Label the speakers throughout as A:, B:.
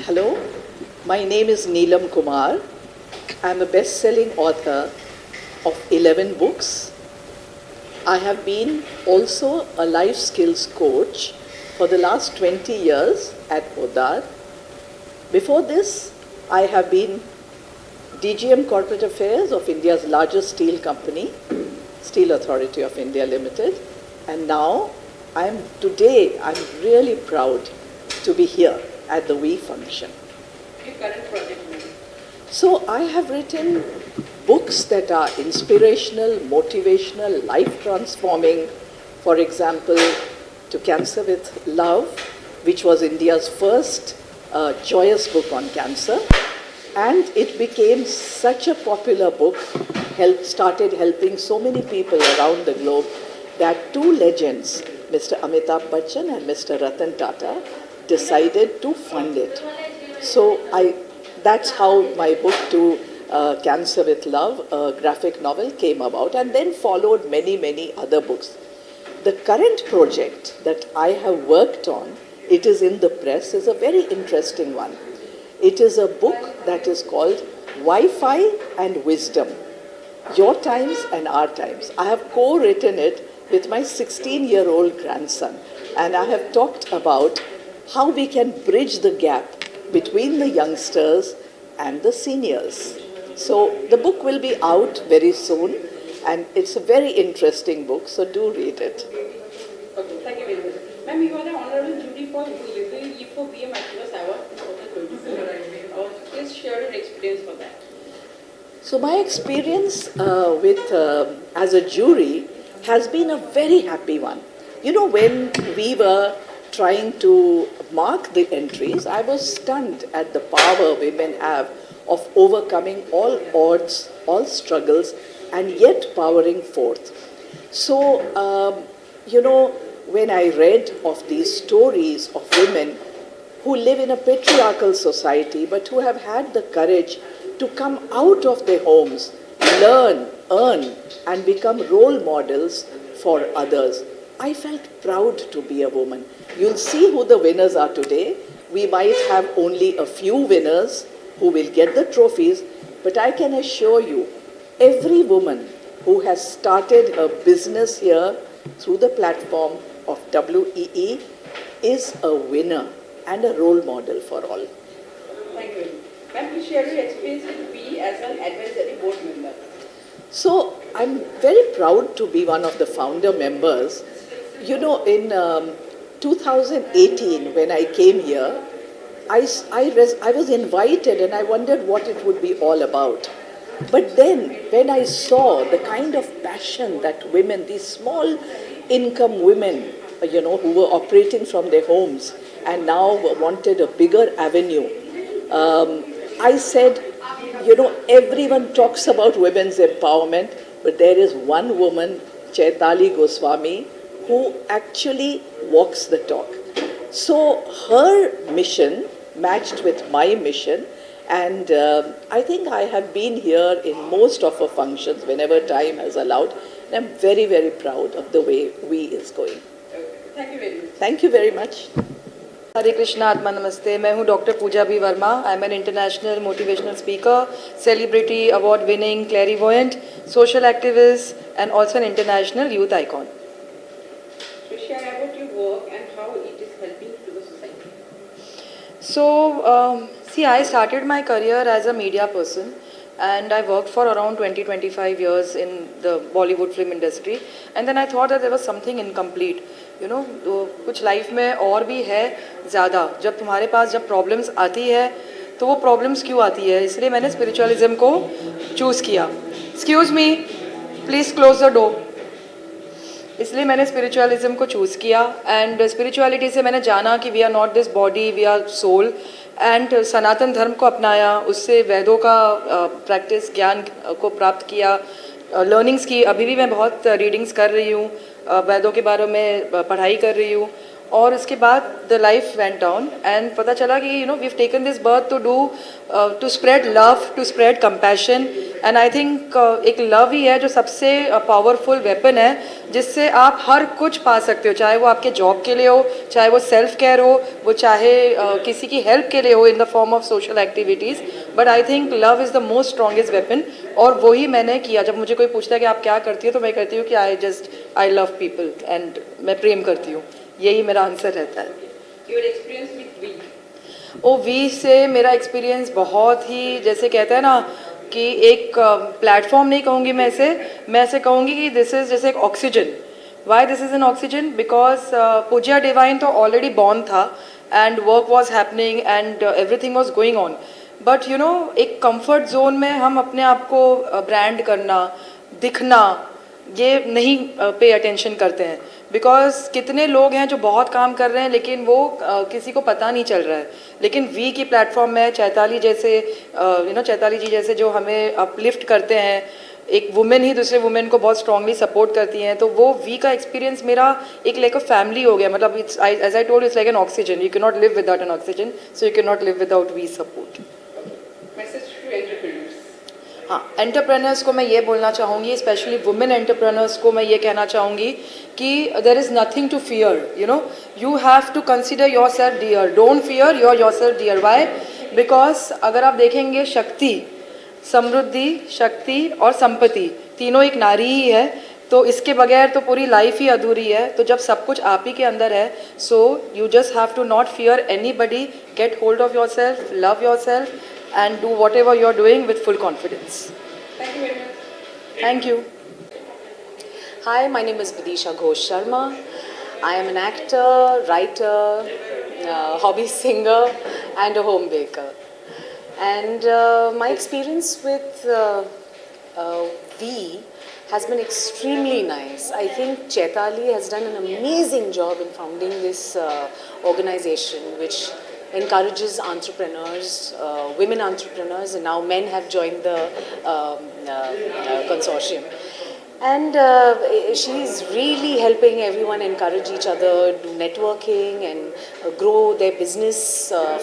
A: Hello, my name is Neelam Kumar. I'm a best selling author of 11 books. I have been also a life skills coach for the last 20 years at Podar. Before this, I have been DGM Corporate Affairs of India's largest steel company, Steel Authority of India Limited. And now, I'm really proud to be here at the We function.
B: Your current project?
A: So I have written books that are inspirational, motivational, life transforming. For example, To Cancer with Love, which was India's first joyous book on cancer. And it became such a popular book, started helping so many people around the globe, that two legends, Mr. Amitabh Bachchan and Mr. Ratan Tata, decided to fund it. So that's how my book To Cancer with Love, a graphic novel, came about, and then followed many, many other books. The current project that I have worked on, it is in the press, is a very interesting one. It is a book that is called Wi-Fi and Wisdom, Your Times and Our Times. I have co-written it with my 16-year-old grandson, and I have talked about how we can bridge the gap between the youngsters and the seniors. So the book will be out very soon, and it's a very interesting book, so do read it.
B: Okay, thank you very much. Ma'am, you are the honorable jury for BM Activist Award 2024. Please share your experience for that.
A: So my experience as a jury has been a very happy one. You know, when we were trying to mark the entries, I was stunned at the power women have of overcoming all odds, all struggles, and yet powering forth. So, when I read of these stories of women who live in a patriarchal society but who have had the courage to come out of their homes, learn, earn, and become role models for others, I felt proud to be a woman. You'll see who the winners are today. We might have only a few winners who will get the trophies, but I can assure you, every woman who has started a business here through the platform of WEE is a winner and a role model for all.
B: Thank you. Ma'am, please share your experience with WE as an advisory board member.
A: So I'm very proud to be one of the founder members. You know, in 2018, when I came here, I was invited and I wondered what it would be all about. But then, when I saw the kind of passion that women, these small income women, who were operating from their homes and now wanted a bigger avenue, I said, everyone talks about women's empowerment, but there is one woman, Chaitali Goswami, who actually walks the talk. So her mission matched with my mission, and I think I have been here in most of our functions whenever time has allowed, and I'm very, very proud of the way We is going.
B: Thank you very much.
A: Thank you very much.
C: हरे कृष्णा आत्मा नमस्ते. मैं हूँ doctor Pooja B Verma. I am an international motivational speaker, celebrity, award winning, clairvoyant, social activist and also an international youth icon.
B: So share about your work and how it is helping to the society.
C: So, I started my career as a media person and I worked for around 20-25 years in the Bollywood film industry, and then I thought that there was something incomplete. तो कुछ life में और भी है ज़्यादा. जब तुम्हारे पास जब प्रॉब्लम्स आती है तो वो प्रॉब्लम्स क्यों आती है, इसलिए मैंने स्पिरिचुअलिज्म को चूज़ किया. Excuse me, please close the door. इसलिए मैंने स्पिरिचुअलिज्म को चूज़ किया, एंड स्पिरिचुअलिटी से मैंने जाना कि we are not this body, we are soul, and Sanatan Dharma को अपनाया, उससे वेदों का प्रैक्टिस ज्ञान को प्राप्त किया, लर्निंग्स की. अभी भी मैं बहुत रीडिंग्स कर रही हूँ, वेदों के बारे में पढ़ाई कर रही हूँ, और उसके बाद the life went down and पता चला कि you know we have taken this birth to do to spread love, to spread compassion and I think एक लव ही है जो सबसे पावरफुल वेपन है जिससे आप हर कुछ पा सकते हो, चाहे वो आपके जॉब के लिए हो, चाहे वो सेल्फ केयर हो, वो चाहे किसी की हेल्प के लिए हो in the form of social activities, but I think love is the most strongest weapon और वही मैंने किया। जब मुझे कोई पूछता है कि आप क्या करती हो तो मैं कहती हूँ कि आई लव पीपल एंड मैं प्रेम करती हूँ, यही मेरा आंसर रहता है।
B: Your experience with we.
C: Oh we से मेरा एक्सपीरियंस बहुत ही, जैसे कहते हैं ना कि एक प्लेटफॉर्म नहीं कहूँगी मैं ऐसे कहूँगी कि दिस इज़ जैसे एक oxygen. Why this is an oxygen? Because Pooja Divine तो ऑलरेडी बॉर्न था and work was happening and everything was going on, but you know एक कंफर्ट जोन में हम अपने आप को ब्रांड करना, दिखना, ये नहीं पे अटेंशन करते हैं। बिकॉज कितने लोग हैं जो बहुत काम कर रहे हैं लेकिन वो किसी को पता नहीं चल रहा है, लेकिन वी की प्लेटफॉर्म में चैताली जैसे चैताली जी जैसे जो हमें अपलिफ्ट करते हैं, एक वुमेन ही दूसरे वुमेन को बहुत स्ट्रांगली सपोर्ट करती हैं, तो वो वी का एक्सपीरियंस मेरा एक लाइक अ फैमिली हो गया। मतलब it's as I told it's like an oxygen, you can not live without an oxygen, so you can not live without we support.
B: Message to entrepreneurs.
C: हाँ, entrepreneurs को मैं ये बोलना चाहूँगी, स्पेशली वुमेन एंटरप्रेनर्स को मैं ये कहना चाहूँगी कि there is nothing to fear, you know you have to consider yourself dear, don't fear yourself dear. Why? Because अगर आप देखेंगे शक्ति, समृद्धि, शक्ति और संपत्ति तीनों एक नारी ही है, तो इसके बगैर तो पूरी लाइफ ही अधूरी है। तो जब सब कुछ आप ही के अंदर है, so you just have to not fear anybody, get hold of yourself, love yourself and do whatever you're doing with full confidence.
B: Thank you very much.
C: Thank you.
D: Hi, my name is Vidisha Ghosh Sharma. I am an actor, writer, hobby singer, and a home baker. And my experience with V has been extremely nice. I think Chaitali has done an amazing job in founding this organization, which encourages entrepreneurs, women entrepreneurs, and now men have joined the consortium. And she's really helping everyone encourage each other, do networking and grow their business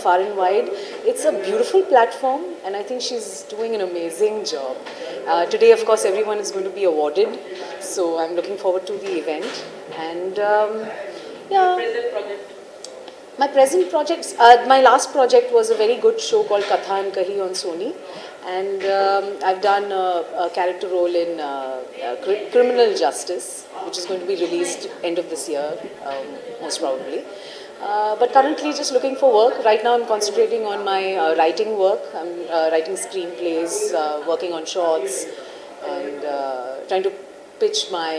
D: far and wide. It's a beautiful platform and I think she's doing an amazing job. Today, of course, everyone is going to be awarded. So I'm looking forward to the event. And yeah.
B: Present project.
D: My present projects, my last project was a very good show called Katha and Kahi on Sony, and I've done a character role in Criminal Justice, which is going to be released end of this year, most probably. But currently just looking for work. Right now I'm concentrating on my writing work. I'm writing screenplays, working on shorts, and trying to pitch my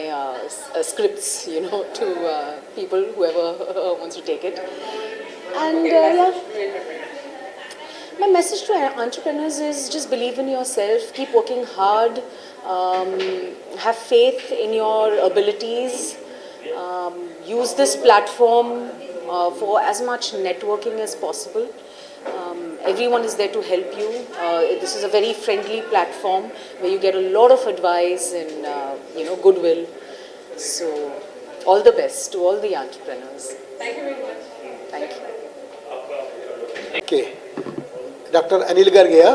D: scripts, to people, whoever wants to take it. And yeah, my message to entrepreneurs is just believe in yourself, keep working hard, have faith in your abilities, use this platform for as much networking as possible. Everyone is there to help you. This is a very friendly platform where you get a lot of advice and goodwill. So all the best to all the entrepreneurs.
B: Thank you very much.
D: Thank you.
E: Okay, Dr. Anil Gargia.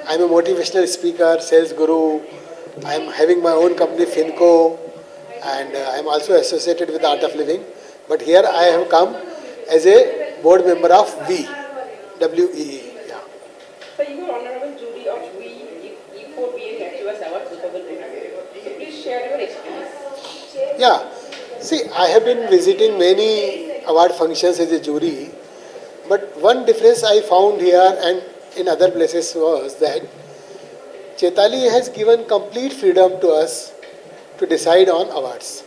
E: I'm a motivational speaker, sales guru. I'm having my own company, Finco, and I'm also associated with Art of Living. But here I have come as a board member of WEE, W-E-E. Yeah.
B: So you were honorable jury of we E4 BM Activist Award 2022. So please share your experience.
E: Yeah. See, I have been visiting many award functions as a jury, but one difference I found here and in other places was that Chaitali has given complete freedom to us to decide on awards.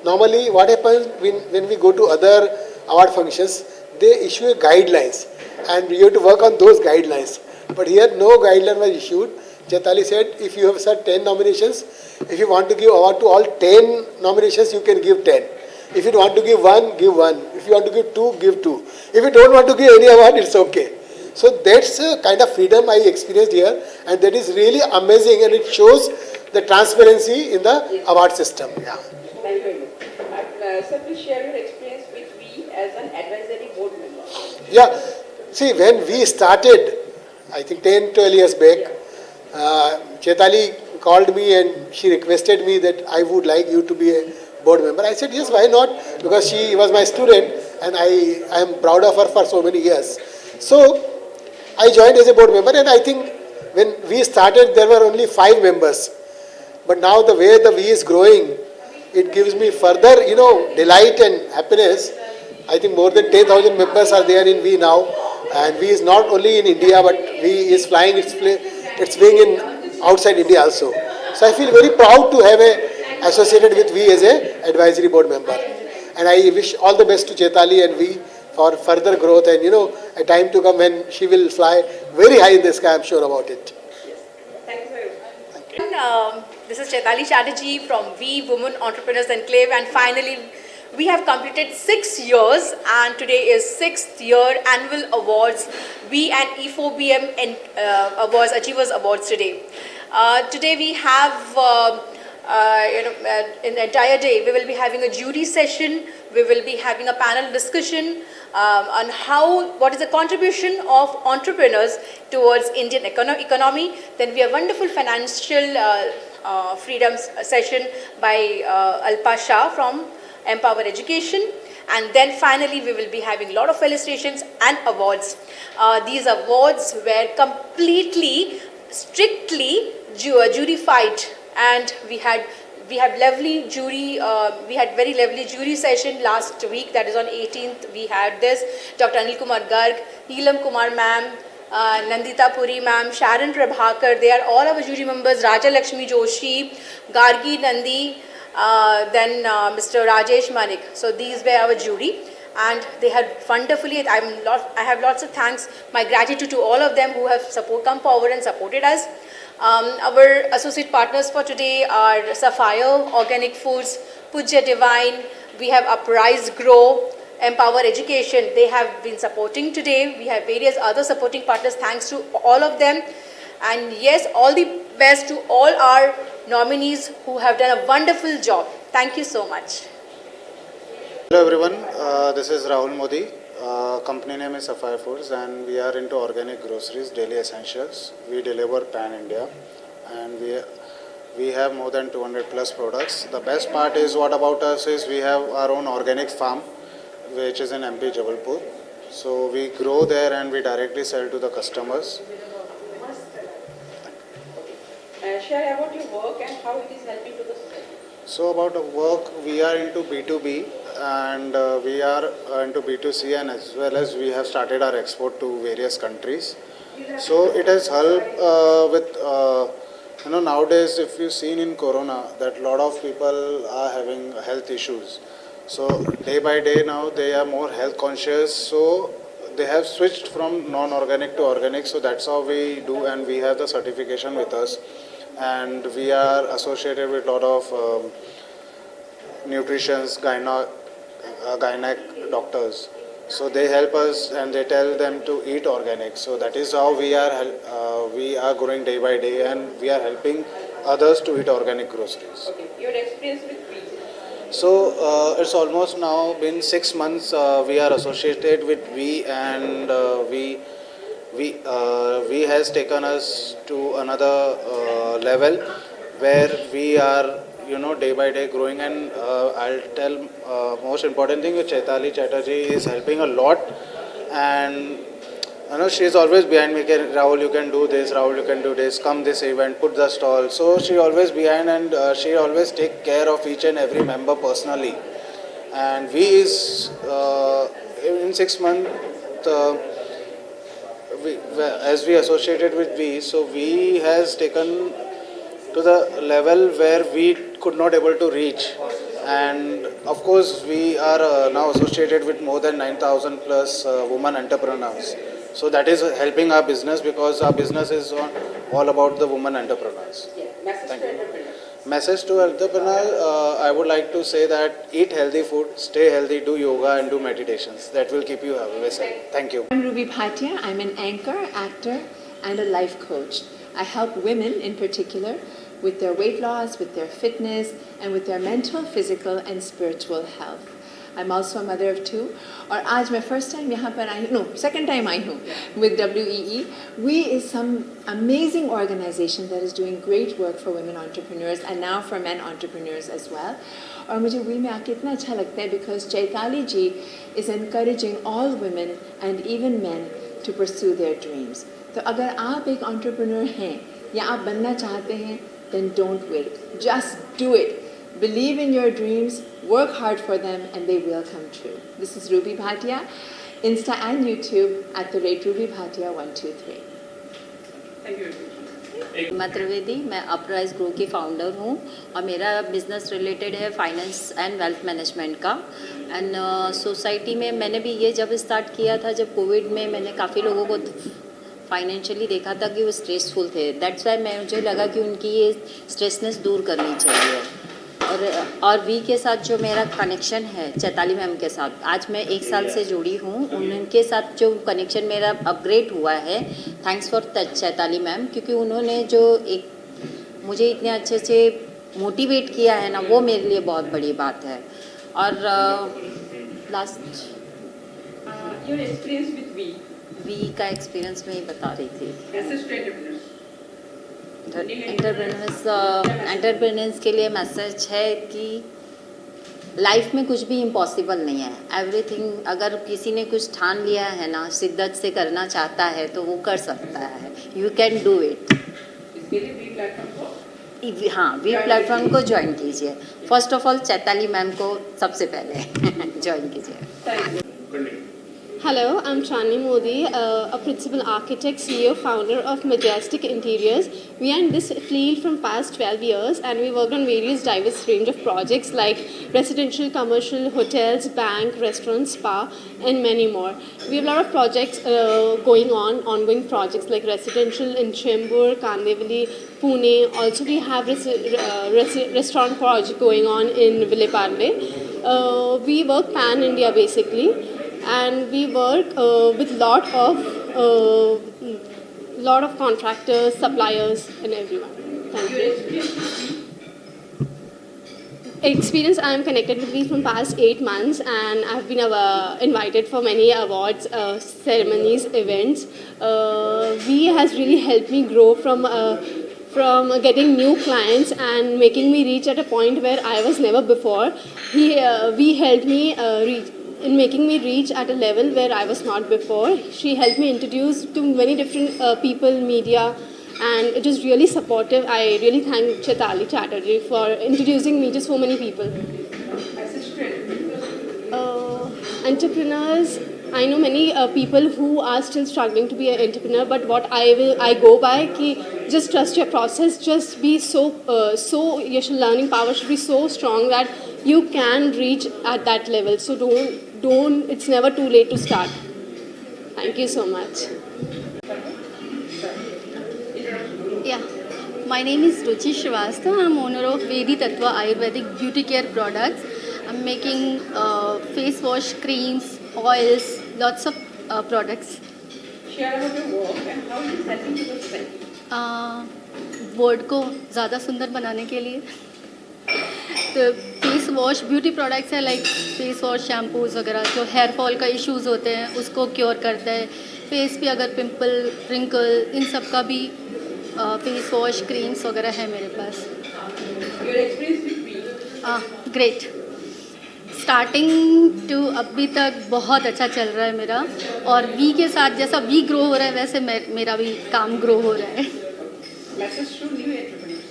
E: Normally, what happens when we go to other award functions, they issue guidelines and we have to work on those guidelines. But here, no guideline was issued. Chaitali said, if you have set 10 nominations, if you want to give award to all 10 nominations, you can give 10. If you want to give one, give one. If you want to give two, give two. If you don't want to give any award, it's okay. So that's a kind of freedom I experienced here, and that is really amazing, and it shows the transparency in the award system. Yeah.
B: Thank you very much. Sir, please share your experience as an advisory board member?
E: Yeah, see, when we started, I think 10, 12 years back, Chetali called me and she requested me that I would like you to be a board member. I said, yes, why not? Because she was my student and I am proud of her for so many years. So I joined as a board member, and I think when we started, there were only 5 members. But now the way the V is growing, it gives me further, delight and happiness. I think more than 10,000 members are there in V now, and V is not only in India, but V is flying its wing in outside India also. So I feel very proud to have associated with V as a advisory board member, and I wish all the best to Chetali and V for further growth and a time to come when she will fly very high in the sky. I'm sure about it.
B: Thank you very much.
F: This is Chaitali Chatterjee from V Women Entrepreneurs Enclave, and finally we have completed 6 years, and today is 6th year annual awards, V and E4BM awards, Achievers Awards today. Today we have in the entire day we will be having a jury session, we will be having a panel discussion on what is the contribution of entrepreneurs towards Indian economy. Then we have wonderful financial freedom session by Alpa Shah from Empower Education, and then finally we will be having a lot of felicitations and awards. These awards were completely strictly jurified, and we had lovely jury, we had very lovely jury session last week, that is on 18th. We had this, Dr. Anil Kumar Garg, Neelam Kumar ma'am, Nandita Puri ma'am, Sharon Prabhakar, they are all our jury members, Raja Lakshmi Joshi, Gargi Nandi, then Mr. Rajesh Manik. So these were our jury, and they had wonderfully, I have lots of thanks, my gratitude to all of them who have come forward and supported us. Our associate partners for today are Sapphire Organic Foods, Pujya Divine, we have Uprise Grow, Empower Education. They have been supporting today. We have various other supporting partners. Thanks to all of them. And yes, all the best to all our nominees who have done a wonderful job. Thank you so much.
G: Hello everyone, this is Rahul Modi. Company name is Sapphire Foods, and we are into organic groceries, daily essentials. We deliver pan India, and we have more than 200 plus products. The best part is what about us is we have our own organic farm, which is in MP Jabalpur. So we grow there and we directly sell to the customers.
B: Share about your work and how it is helping to the society.
G: So about the work, we are into B2B and we are into B2C, and as well as we have started our export to various countries. So it has helped with, nowadays if you've seen in Corona that a lot of people are having health issues. So day by day now they are more health conscious. So they have switched from non-organic to organic. So that's how we do, and we have the certification with us. And we are associated with a lot of nutritionists, gynec doctors. So they help us and they tell them to eat organic. So that is how we are growing day by day, and we are helping others to eat organic groceries.
B: Okay, your experience with V.
G: So it's almost now been 6 months we are associated with V, and V has taken us to another level where we are day by day growing, and I'll tell most important thing is Chaitali Chatterjee is helping a lot, and she's always behind me. Rahul, you can do this, Rahul, you can do this, come this event, put the stall. So she always behind, and she always take care of each and every member personally. And V is in 6 months as we associated with V, so V has taken to the level where we could not able to reach, and of course we are now associated with more than 9,000 plus women entrepreneurs. So that is helping our business, because our business is all about the women entrepreneurs.
B: Yeah. Message
G: Thank
B: to
G: you.
B: entrepreneurs.
G: Message to entrepreneurs, I would like to say that eat healthy food, stay healthy, do yoga and do meditations. That will keep you always healthy. Thank you.
H: I'm Ruby Bhatia. I'm an anchor, actor, and a life coach. I help women in particular with their weight loss, with their fitness, and with their mental, physical, and spiritual health. I'm also a mother of 2. और आज मैं first time यहाँ पर आई हूँ, no, second time आई हूँ with WEE. We is some amazing organization that is doing great work for women entrepreneurs and now for men entrepreneurs as well. और मुझे We में आके इतना अच्छा लगता है because Chaitali ji is encouraging all women and even men to pursue their dreams. तो अगर आप एक entrepreneur हैं या आप बनना चाहते हैं, then don't wait. Just do it. Believe in your dreams, work hard for them, and they will come true. This is Ruby Bhatia, Insta and YouTube @RubyBhatia123.
B: Thank you.
I: मैं त्रिवेदी, मैं अपराइज ग्रो की founder हूँ और मेरा business related है finance and wealth management का। And society में मैंने भी ये जब स्टार्ट किया था, जब कोविड में मैंने काफ़ी लोगों को फाइनेंशियली देखा था कि वो स्ट्रेसफुल थे। दैट्स वाई मुझे लगा कि उनकी ये स्ट्रेसनेस दूर करनी चाहिए। और वी के साथ जो मेरा कनेक्शन है चैताली मैम के साथ, आज मैं 1 साल से जुड़ी हूँ। उनके साथ जो कनेक्शन मेरा अपग्रेड हुआ है, थैंक्स फॉर चैताली मैम, क्योंकि उन्होंने जो एक मुझे इतने अच्छे से मोटिवेट किया है ना, वो मेरे लिए बहुत बड़ी बात है। और last
B: Your experience with we
I: we का एक्सपीरियंस मैं ही बता रही थी।
B: assist to entrepreneurs.
I: एंटरप्रेन्योर्स के लिए मैसेज है कि लाइफ में कुछ भी इम्पॉसिबल नहीं है। एवरीथिंग, अगर किसी ने कुछ ठान लिया है ना, शिद्दत से करना चाहता है तो वो कर सकता है। You can do it.
B: इसके लिए वी प्लेटफॉर्म को
I: हाँ, वी प्लेटफॉर्म को ज्वाइन कीजिए। First of all Chaitali ma'am को सबसे पहले ज्वाइन कीजिए।
J: Hello, I'm Chani Modi, a principal architect, CEO, founder of Majestic Interiors. We are in this field from past 12 years and we worked on various diverse range of projects like residential, commercial, hotels, bank, restaurants, spa and many more. We have a lot of projects ongoing projects like residential in Chembur, Kandivali, Pune. Also we have restaurant project going on in Vileparle. We work pan-India basically. And we work with lot of contractors, suppliers, and everyone. Thank you. Experience, I am connected with these from past 8 months, and I have been invited for many awards, ceremonies, events. We has really helped me grow from getting new clients and making me reach at a point where I was never before. We helped me in making me reach at a level where I was not before. She helped me introduce to many different people, media, and it is really supportive. I really thank Chaitali Chatterjee for introducing me to so many people. Entrepreneurs, I know many people who are still struggling to be an entrepreneur, but what I go by ki just trust your process, just be so your learning power should be so strong that you can reach at that level. So don't it's never too late to start. Thank you so much.
K: Yeah, my name is Ruchi Srivastava. I'm owner of Vedi Tattva Ayurvedic Beauty Care Products. I'm making face wash, creams, oils, lots of products.
B: share about your work and how it is helping to the society.
K: Word को ज़्यादा सुंदर बनाने के लिए तो face wash beauty products है like face wash shampoos वगैरह जो हेयर फॉल का इश्यूज़ होते हैं उसको क्योर करता है। फेस पे अगर पिंपल रिंकल इन सब का भी फेस वॉश क्रीम्स वगैरह है मेरे पास।
B: Your experience with me?
K: Great. Starting to अभी तक बहुत अच्छा चल रहा है मेरा और वी के साथ जैसा वी ग्रो हो रहा है वैसे मेरा भी काम ग्रो हो रहा है।
B: Message to new entrepreneurs.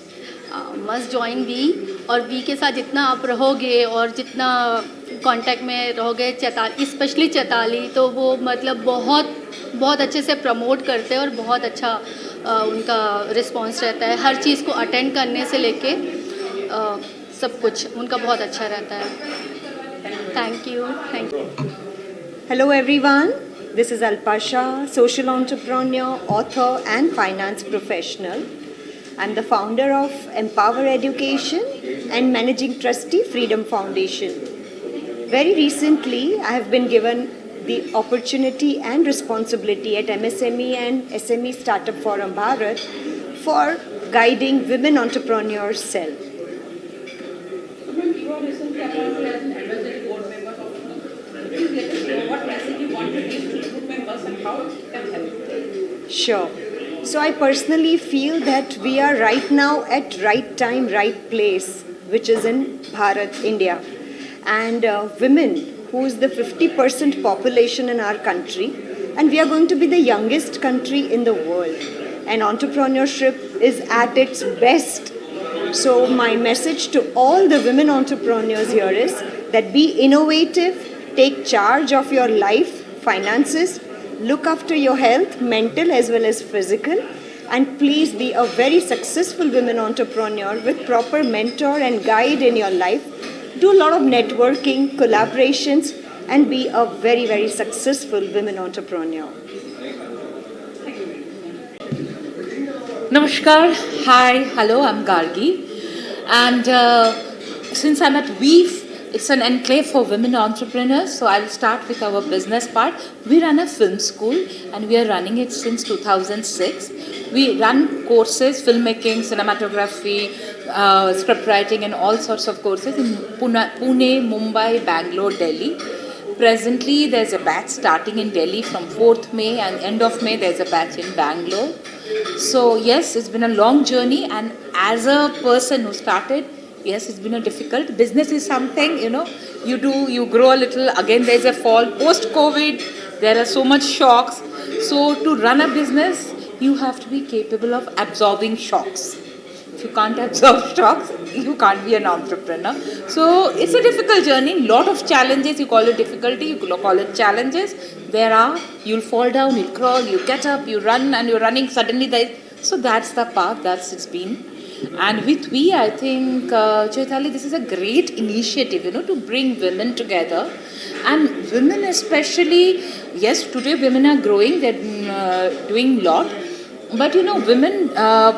K: Must join we और वी के साथ जितना आप रहोगे और जितना कांटेक्ट में रहोगे चैताली स्पेशली चैताली तो वो मतलब बहुत अच्छे से प्रमोट करते हैं और बहुत अच्छा उनका रिस्पांस रहता है। हर चीज़ को अटेंड करने से लेके सब कुछ उनका बहुत अच्छा रहता है। Thank you.
L: Hello everyone, this is Alpasha, social entrepreneur, author and finance professional. I'm the founder of Empower Education and managing trustee Freedom Foundation. Very recently, I have been given the opportunity and responsibility at MSME and SME Startup Forum Bharat for guiding women entrepreneurs cell.
B: So, ma'am, you are recently appointed as an advisory board member of how it can help.
L: Sure. So I personally feel that we are right now at right time, right place, which is in Bharat, India. And women, who is the 50% population in our country, and we are going to be the youngest country in the world. And entrepreneurship is at its best. So my message to all the women entrepreneurs here is that be innovative, take charge of your life, finances, look after your health, mental as well as physical, and please be a very successful women entrepreneur with proper mentor and guide in your life. Do a lot of networking, collaborations, and be a very, very successful women entrepreneur.
M: Namaskar, hi, hello, I'm Gargi. And since I'm at Weave, it's an enclave for women entrepreneurs, so I'll start with our business part. We run a film school and we are running it since 2006. We run courses, filmmaking, cinematography, script writing and all sorts of courses in Pune, Mumbai, Bangalore, Delhi. Presently, there's a batch starting in Delhi from 4th May and end of May there's a batch in Bangalore. So yes, it's been a long journey, and as a person who started, yes, it's been a difficult. Business is something, you grow a little, again there's a fall. Post-COVID, there are so much shocks. So to run a business, you have to be capable of absorbing shocks. If you can't absorb shocks, you can't be an entrepreneur. So it's a difficult journey, lot of challenges. You call it difficulty, you call it challenges. You'll fall down, you'll crawl, you get up, you run, and you're running, suddenly so that's the path, it's been. And with we, I think, Chaitali, this is a great initiative, to bring women together. And women especially, yes, today women are growing, they're doing a lot. But women,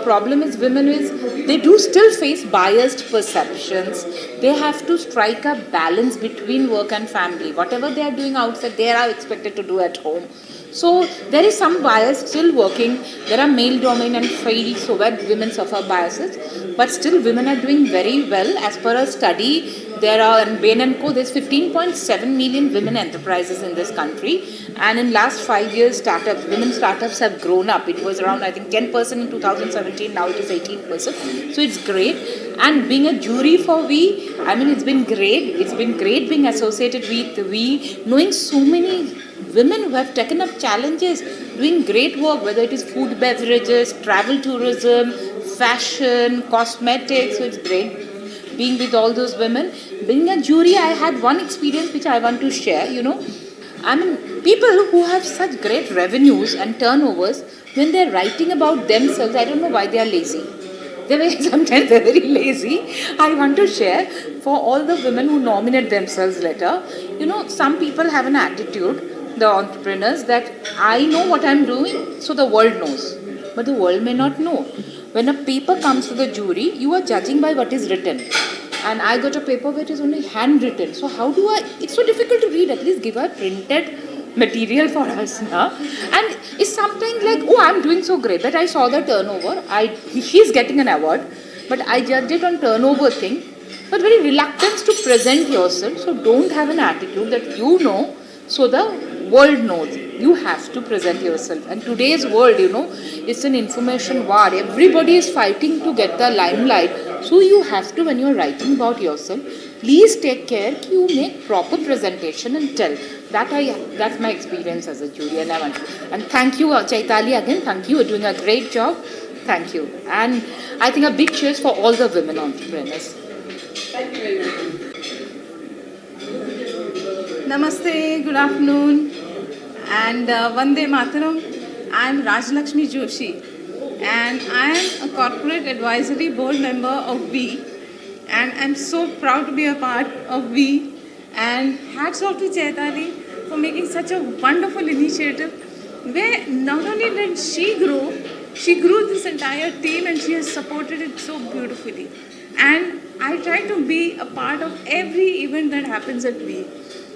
M: problem is they do still face biased perceptions. They have to strike a balance between work and family. Whatever they are doing outside, they are expected to do at home. So there is some bias still working. There are male-dominant fields so where women suffer biases. But still women are doing very well. As per a study, there are in Bain & Co. there's 15.7 million women enterprises in this country. And in last 5 years, women startups have grown up. It was around, I think, 10% in 2017. Now it is 18%. So it's great. And being a jury for We, it's been great. It's been great being associated with We, knowing so many women who have taken up challenges, doing great work, whether it is food, beverages, travel tourism, fashion, cosmetics. So it's great being with all those women. Being a jury, I had one experience which I want to share, people who have such great revenues and turnovers, when they're writing about themselves, I don't know why they are lazy. Sometimes they're very lazy. I want to share for all the women who nominate themselves later, some people have an attitude, the entrepreneurs, that I know what I'm doing, so the world knows. But the world may not know. When a paper comes to the jury, you are judging by what is written. And I got a paper which is only handwritten. So it's so difficult to read. At least give her printed material for us now. And it's sometimes like, I'm doing so great that I saw the turnover. She's getting an award. But I judged it on turnover thing. But very reluctant to present yourself. So don't have an attitude that so the world knows. You have to present yourself. And today's world, it's an information war. Everybody is fighting to get the limelight. So you have to, when you're writing about yourself, please take care you make proper presentation and tell. That's my experience as a jury. And thank you, Chaitali, again. Thank you. You're doing a great job. Thank you. And I think a big cheers for all the women entrepreneurs.
B: Thank you very much.
N: Namaste, good afternoon, and Vande Mataram. I am Rajlakshmi Joshi, and I am a corporate advisory board member of We, and I'm so proud to be a part of We. And hats off to Chaitali for making such a wonderful initiative, where not only did she grew this entire team, and she has supported it so beautifully. And I try to be a part of every event that happens at We.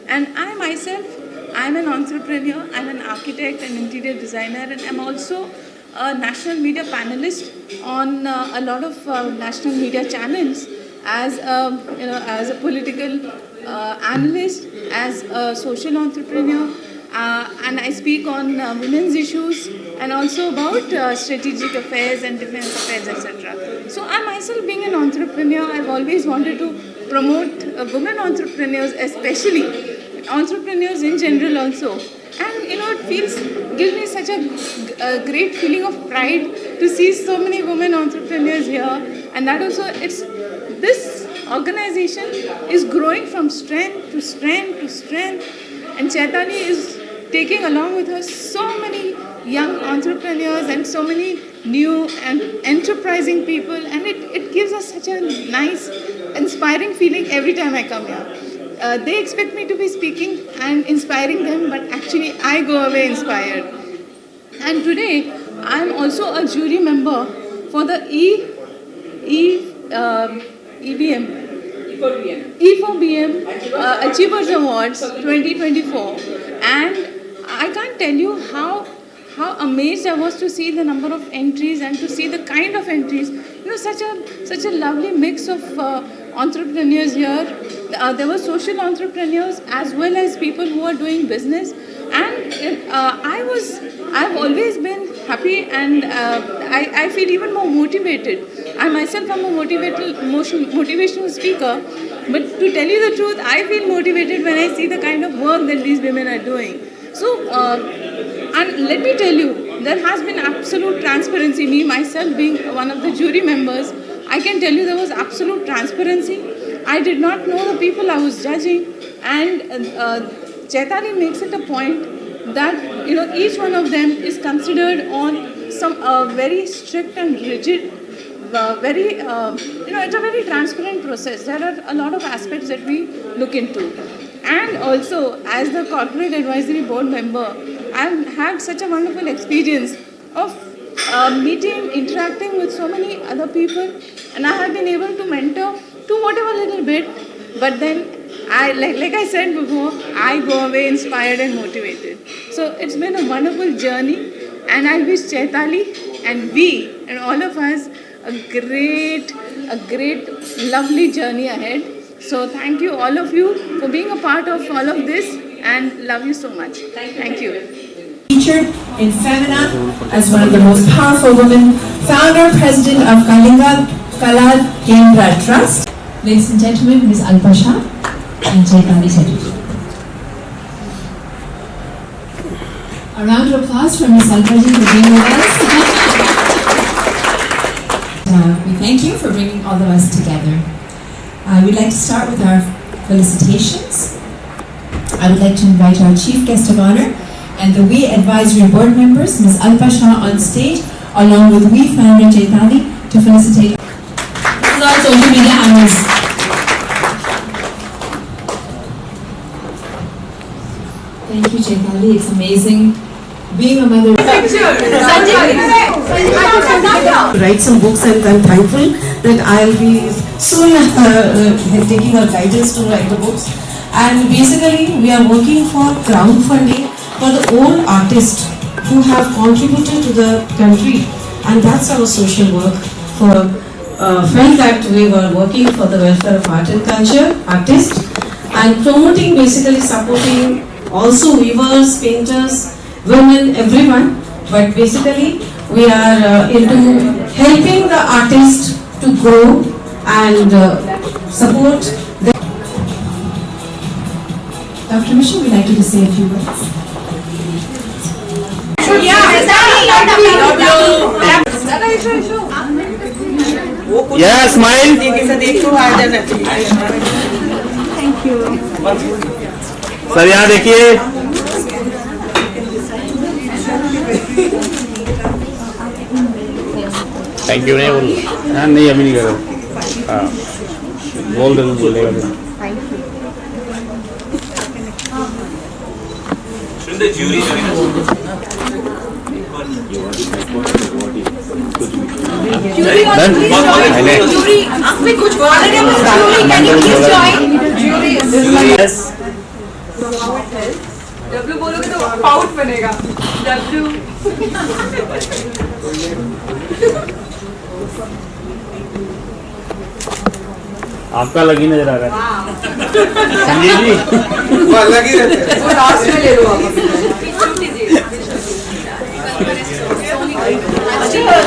N: And I myself, I'm an entrepreneur, I'm an architect and interior designer, and I'm also a national media panelist on a lot of national media channels as a political analyst, as a social entrepreneur, and I speak on women's issues and also about strategic affairs and defense affairs, etc. So I myself, being an entrepreneur, I've always wanted to promote women entrepreneurs, especially entrepreneurs in general also. And it gives me such a great feeling of pride to see so many women entrepreneurs here, and that also this organization is growing from strength to strength to strength, and Chaitali is taking along with her so many young entrepreneurs and so many new and enterprising people, and it gives us such a nice, inspiring feeling every time I come here. They expect me to be speaking and inspiring them, but actually I go away inspired. And today I'm also a jury member for the E4BM Achievers Awards 2024, and I can't tell you how amazed I was to see the number of entries and to see the kind of entries. Such a lovely mix of entrepreneurs here. There were social entrepreneurs as well as people who are doing business, and I've always been happy, and I feel even more motivated. I myself am a motivational speaker, but to tell you the truth, I feel motivated when I see the kind of work that these women are doing. So, and let me tell you, there has been absolute transparency. Me myself being one of the jury members, I can tell you there was absolute transparency. I did not know the people I was judging, and Chaitali makes it a point that each one of them is considered on some very strict and rigid, it's a very transparent process. There are a lot of aspects that we look into. And also, as the corporate advisory board member, I've had such a wonderful experience of meeting, interacting with so many other people, and I have been able to mentor to whatever little bit, but then like I said before, I go away inspired and motivated. So it's been a wonderful journey, and I wish Chaitali and we and all of us a great, lovely journey ahead. So thank you all of you for being a part of all of this, and love you so much. Thank you.
O: Featured in Femina as one of the most powerful women, founder, president of Kalinga Kala Kendra Trust. Ladies and gentlemen, Ms. Alpasha and Chaitali Chatterjee. A round of applause for Ms. Alpasha for being with us. We thank you for bringing all of us together. We'd like to start with our felicitations. I would like to invite our Chief Guest of Honor and the WE Advisory Board members, Ms. Alpasha, on stage, along with WE founder Chaitali, to felicitate. This is our social media analyst. Thank you, Chaitali. It's amazing being a mother.
P: Write some books, and I'm thankful that I'll be soon taking her guidance to write the books. And basically, we are working for crowdfunding for the old artists who have contributed to the country, and that's our social work. Felt that we were working for the welfare of art and culture, artists, and promoting, basically supporting also weavers, painters, women, everyone. But basically, we are into helping the artist to grow and support them.
O: Dr. Michelle, would like to say a few words.
Q: Yeah, smile.
P: Thank you.
Q: Sir यहाँ देखिए. Thank you नहीं बोल. हाँ नहीं अभी नहीं करो. हाँ बोल दे तो बोलेगा.
R: The jury join us.
Q: Jury,
R: आपने कुछ बोला नहीं. Can you please join? Jury. Yes.
B: W बोलोगे तो पाउट बनेगा. W.
Q: आपका अलग ही नजर आ रहा है. संजय जी.
R: वो अलग ही रहते हैं.
B: वो लास्ट में ले लो आप.
Q: Hey,